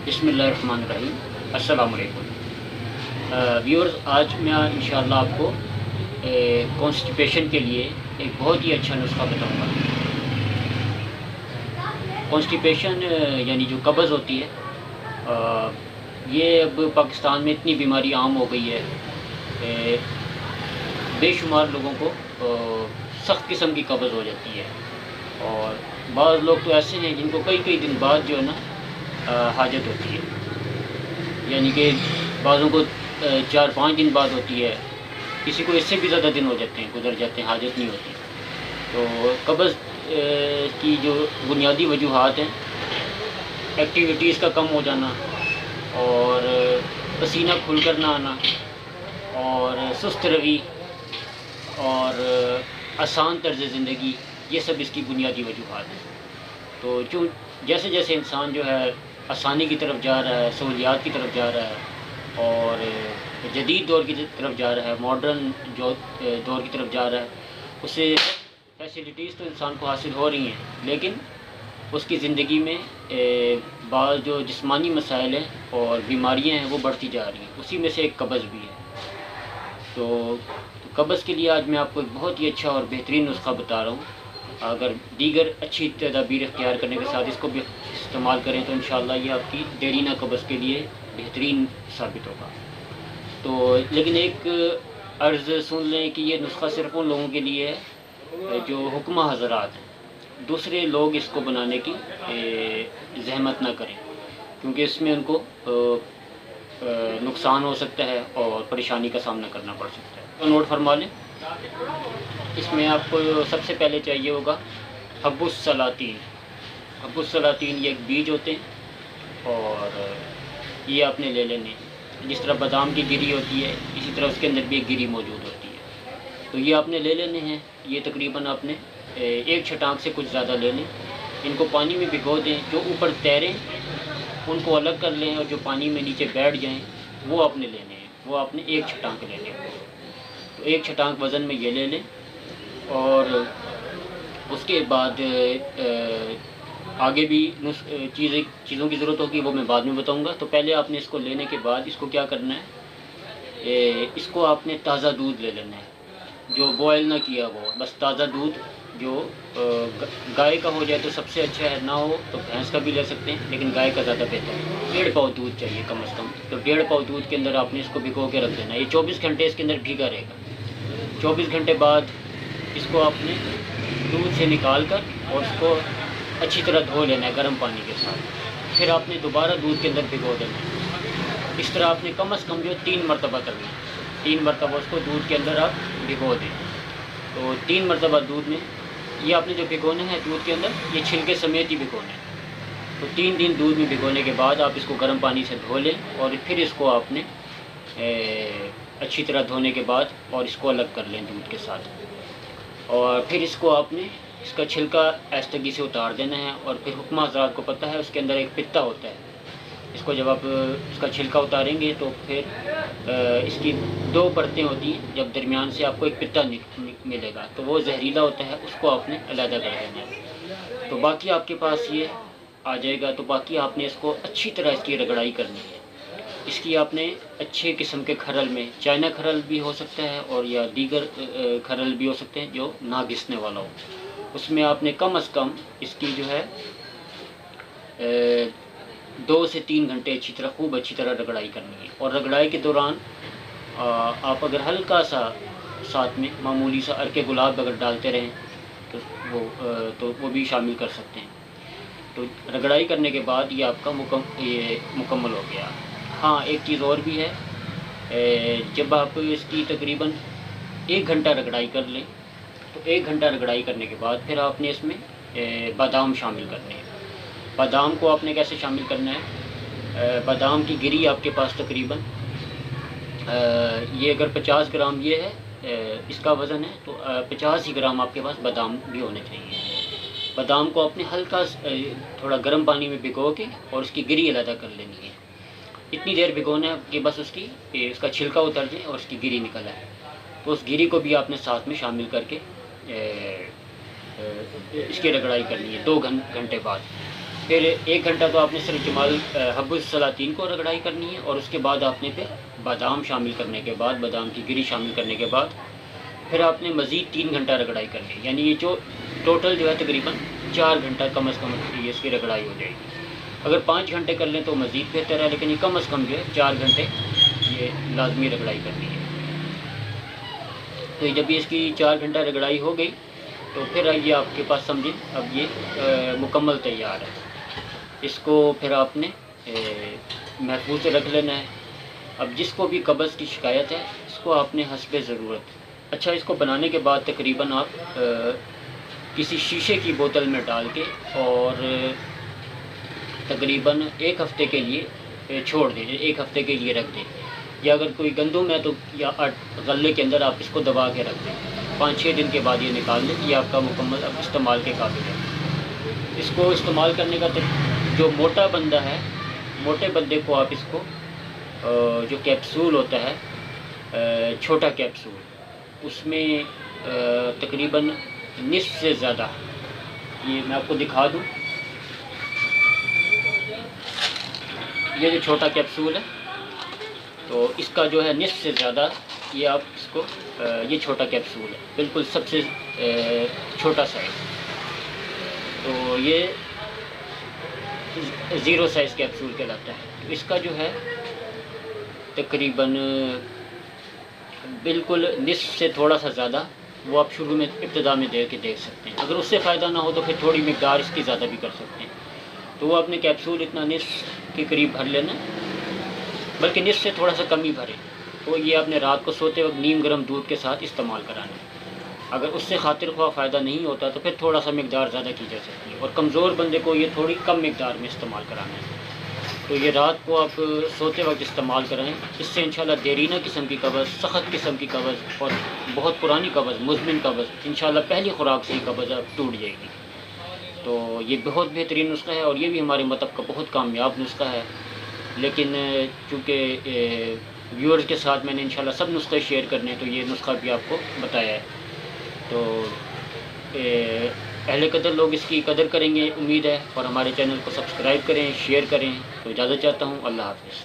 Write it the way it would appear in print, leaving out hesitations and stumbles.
बिस्मिल्लाहिर्रहमानिर्रहीम। अस्सलाम वालेकुम व्यूअर्स, आज मैं इंशाअल्लाह आपको कॉन्स्टिपेशन के लिए एक बहुत ही अच्छा नुस्खा बताऊंगा। कॉन्स्टिपेशन यानी जो कब्ज़ होती है, ये अब पाकिस्तान में इतनी बीमारी आम हो गई है। बेशुमार लोगों को सख्त किस्म की कब्ज़ हो जाती है और बाज़ लोग तो ऐसे हैं जिनको कई कई दिन बाद जो है ना हाजत होती है, यानी कि बाज़ों को 4-5 दिन बाद होती है, किसी को इससे भी ज़्यादा दिन हो जाते हैं, गुजर जाते हैं, हाजत नहीं होती। तो कब्ज़ की जो बुनियादी वजूहात हैं, एक्टिविटीज़ का कम हो जाना और पसीना खुल कर ना आना और सुस्त रवि और आसान तर्ज़ ज़िंदगी, ये सब इसकी बुनियादी वजूहात हैं। तो जो जैसे जैसे इंसान जो है आसानी की तरफ जा रहा है, सहूलियात की तरफ जा रहा है और जदीद दौर की तरफ जा रहा है, मॉडर्न जो दौर की तरफ जा रहा है, उससे फैसिलिटीज़ तो इंसान को हासिल हो रही हैं, लेकिन उसकी ज़िंदगी में बाज़ जो जिस्मानी मसाइल हैं और बीमारियां हैं वो बढ़ती जा रही हैं। उसी में से एक कब्ज़ भी है। तो कब्ज़ के लिए आज मैं आपको एक बहुत ही अच्छा और बेहतरीन नुस्खा बता रहा हूँ। अगर दीगर अच्छी तदाबीर इख्तियार करने के साथ इसको भी इस्तेमाल करें तो इंशाअल्लाह ये आपकी देरीना कब्ज़ के लिए बेहतरीन साबित होगा। तो लेकिन एक अर्ज़ सुन लें कि ये नुस्खा सिर्फ़ उन लोगों के लिए है जो हुक्मा हज़रात हैं। दूसरे लोग इसको बनाने की ज़हमत ना करें, क्योंकि इसमें उनको नुकसान हो सकता है और परेशानी का सामना करना पड़ सकता है। तो नोट फरमा लें। इसमें आपको सबसे पहले चाहिए होगा हब्बुस सलातीन। हब्बुस सलातीन ये एक बीज होते हैं और ये आपने ले लेने। जिस तरह बादाम की गिरी होती है, इसी तरह उसके अंदर भी एक गिरी मौजूद होती है। तो ये आपने ले लेने हैं। ये तकरीबन आपने एक छटाक से कुछ ज़्यादा ले लें। इनको पानी में भिगो दें, जो ऊपर तैरें उनको अलग कर लें और जो पानी में नीचे बैठ जाएं वो आपने लेने हैं। वो आपने एक छटाक लेने हैं। तो एक छटाक वज़न में ये ले लें और उसके बाद आगे भी चीज़ों की ज़रूरत होगी, वो मैं बाद में बताऊंगा। तो पहले आपने इसको लेने के बाद इसको क्या करना है, इसको आपने ताज़ा दूध ले लेना है, जो बॉयल ना किया हो, बस ताज़ा दूध। जो गाय का हो जाए तो सबसे अच्छा है, ना हो तो भैंस का भी ले सकते हैं, लेकिन गाय का ज़्यादा बेहतर है। 1.5 पाव दूध चाहिए कम से कम। तो 1.5 पाव दूध के अंदर आपने इसको भिगो के रख देना। ये 24 घंटे इसके अंदर भीगा रहेगा। 24 घंटे बाद इसको आपने दूध से निकाल कर और उसको अच्छी तरह धो लेना है गर्म पानी के साथ। फिर आपने दोबारा दूध के अंदर भिगो देना है। इस तरह आपने कम से कम जो 3 मरतबा करना है। 3 मरतबा उसको दूध के अंदर आप भिगो दें। तो 3 मरतबा दूध में ये आपने जो भिगोना है दूध के अंदर, ये छिलके समेत ही भिगोना है। तो 3 दिन दूध में भिगोने के बाद आप इसको गर्म पानी से धो लें और फिर इसको आपने अच्छी तरह धोने के बाद और इसको अलग कर लें दूध के साथ। और फिर इसको आपने इसका छिलका आहिस्तगी से उतार देना है। और फिर हुक्मा हज़रात को पता है उसके अंदर एक पित्ता होता है। इसको जब आप इसका छिलका उतारेंगे तो फिर इसकी 2 परतें होती हैं। जब दरमियान से आपको एक पित्ता मिलेगा तो वो जहरीला होता है, उसको आपने अलहदा कर देना है। तो बाकी आपके पास ये आ जाएगा। तो बाकी आपने इसको अच्छी तरह इसकी रगड़ाई करनी है। इसकी आपने अच्छे किस्म के खरल में, चाइना खरल भी हो सकता है और या दीगर खरल भी हो सकते हैं जो ना घिसने वाला हो, उसमें आपने कम से कम इसकी जो है 2 से 3 घंटे खूब अच्छी तरह रगड़ाई करनी है। और रगड़ाई के दौरान आप अगर हल्का सा साथ में मामूली सा अर्के गुलाब अगर डालते रहें तो वो भी शामिल कर सकते हैं। तो रगड़ाई करने के बाद ये आपका मुकम्मल हो गया। हाँ, एक चीज़ और भी है, जब आप इसकी तकरीबन 1 घंटा रगड़ाई कर लें तो 1 घंटा रगड़ाई करने के बाद फिर आपने इसमें बादाम शामिल करने हैं। बादाम को आपने कैसे शामिल करना है, बादाम की गिरी आपके पास तकरीबन ये अगर 50 ग्राम ये है इसका वज़न है तो 50 ही ग्राम आपके पास बादाम भी होने चाहिए। बादाम को आपने हल्का थोड़ा गर्म पानी में भिगो के और उसकी गिरी अलग कर लेनी है। इतनी देर भिगोना है कि बस उसका छिलका उतर जाए और उसकी गिरी निकल आए। तो उस गिरी को भी आपने साथ में शामिल करके इसकी रगड़ाई करनी है 2 घंटे बाद। फिर 1 घंटा तो आपने सिर्फ जमाल हब्बुस सलातीन को रगड़ाई करनी है, और उसके बाद आपने फिर बादाम शामिल करने के बाद, बादाम की गिरी शामिल करने के बाद फिर आपने मज़ीद 3 घंटा रगड़ाई करनी है। यानी ये जो टोटल जो है तकरीबन 4 घंटा कम अज़ कम ये इसकी रगड़ाई हो जाएगी। अगर 5 घंटे कर लें तो मज़ीद बेहतर है, लेकिन ये कम अज़ कम जो है 4 घंटे ये लाजमी रगड़ाई करनी है। तो जब ये इसकी 4 घंटा रगड़ाई हो गई तो फिर ये आपके पास समझिए अब ये मुकम्मल तैयार है। इसको फिर आपने महफूज रख लेना है। अब जिसको भी कब्ज़ की शिकायत है इसको आपने हस्बे ज़रूरत, अच्छा इसको बनाने के बाद तकरीबन आप किसी शीशे की बोतल में डाल के और तकरीबन 1 हफ़्ते के लिए छोड़ दें, 1 हफ़्ते के लिए रख दें। या अगर कोई गंदम है तो या गले के अंदर आप इसको दबा के रख दें। 5-6 दिन के बाद ये निकाल लें, ये आपका मुकम्मल अब इस्तेमाल के काबिल है। इसको इस्तेमाल करने का जो मोटा बंदा है, मोटे बंदे को आप इसको जो कैप्सूल होता है छोटा कैप्सूल, उसमें तकरीबन निस्फ़ से ज़्यादा, ये मैं आपको दिखा दूँ, ये जो छोटा कैप्सूल है तो इसका जो है निस्फ़ से ज़्यादा ये आप इसको ये छोटा कैप्सूल है, बिल्कुल सबसे छोटा साइज़, तो ये 0 साइज़ कैप्सूल कहलाता है। तो इसका जो है तकरीबन बिल्कुल निस्फ़ से थोड़ा सा ज़्यादा वो आप शुरू में इब्तिदा में दे के देख सकते हैं। अगर उससे फ़ायदा ना हो तो फिर थोड़ी मिक़दार इसकी ज़्यादा भी कर सकते हैं। तो वो आपने कैप्सूल इतना निस्फ़ के करीब भर लेना, बल्कि निस्फ़ से थोड़ा सा कम ही भरें। तो ये आपने रात को सोते वक्त नीम गर्म दूध के साथ इस्तेमाल कराना है। अगर उससे खातिर ख्वाह फ़ायदा नहीं होता तो फिर थोड़ा सा मिक़दार ज़्यादा की जा सकती है, और कमज़ोर बंदे को ये थोड़ी कम मिक़दार में इस्तेमाल कराना है। तो ये रात को आप सोते वक्त इस्तेमाल कराएँ, इससे इंशाल्लाह देरीना किस्म की कब्ज़, सख़त किस्म की कब्ज़ और बहुत पुरानी कब्ज़, मुज़मिन कब्ज़ इंशाल्लाह पहली खुराक से ही कब्ज़ अब टूट जाएगी। तो ये बहुत बेहतरीन नुस्ख़ा है, और ये भी हमारे मतलब का बहुत कामयाब नुस्ख़ा है। लेकिन चूँकि व्यूअर्स के साथ मैंने इंशाल्लाह सब नुस्खे शेयर करने, तो ये नुस्ख़ा भी आपको बताया है। तो अहले कदर लोग इसकी कदर करेंगे उम्मीद है, और हमारे चैनल को सब्सक्राइब करें, शेयर करें। तो इजाज़त चाहता हूँ, अल्लाह हाफ़िज़।